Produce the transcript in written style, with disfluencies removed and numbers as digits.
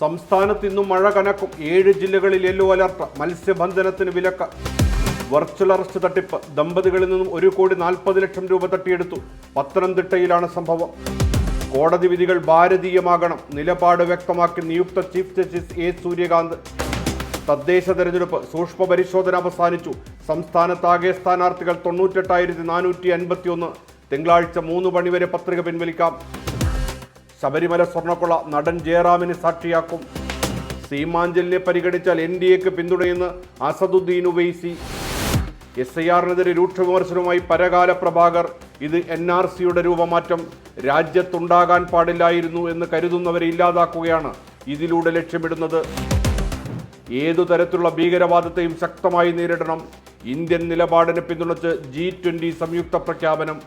സംസ്ഥാനത്ത് ഇന്നും മഴ കനക്കും. 7 ജില്ലകളിൽ യെല്ലോ അലർട്ട്. മത്സ്യബന്ധനത്തിന് വിലക്ക്. വെർച്വൽ അറസ്റ്റ് തട്ടിപ്പ്. ദമ്പതികളിൽ നിന്നും 1,40,00,000 രൂപ തട്ടിയെടുത്തു. പത്തനംതിട്ടയിലാണ് സംഭവം. കോടതി വിധികൾ ഭാരതീയമാകണം. നിലപാട് വ്യക്തമാക്കി നിയുക്ത ചീഫ് ജസ്റ്റിസ് എ സൂര്യകാന്ത്. തദ്ദേശ തെരഞ്ഞെടുപ്പ് സൂക്ഷ്മ പരിശോധന അവസാനിച്ചു. സംസ്ഥാനത്താകെ സ്ഥാനാർത്ഥികൾ 98,451. തിങ്കളാഴ്ച 3 മണിവരെ പത്രിക പിൻവലിക്കാം. ശബരിമല സ്വർണ്ണക്കൊള്ള നടൻ ജയറാമിനെ സാക്ഷിയാക്കും. സീമാഞ്ചലിനെ പരിഗണിച്ചാൽ NDAക്ക് പിന്തുണയെന്ന് അസദുദ്ദീൻ ഉവൈസി. SIR-നെതിരെ രൂക്ഷ വിമർശനവുമായി പരകാല പ്രഭാകർ. ഇത് NRCയുടെ രൂപമാറ്റം. രാജ്യത്തുണ്ടാകാൻ പാടില്ലായിരുന്നു എന്ന് കരുതുന്നവരെ ഇല്ലാതാക്കുകയാണ് ഇതിലൂടെ ലക്ഷ്യമിടുന്നത്. ഏതു തരത്തിലുള്ള ഭീകരവാദത്തെയും ശക്തമായി നേരിടണം. ഇന്ത്യൻ നിലപാടിനെ പിന്തുണച്ച് G20 സംയുക്ത പ്രഖ്യാപനം.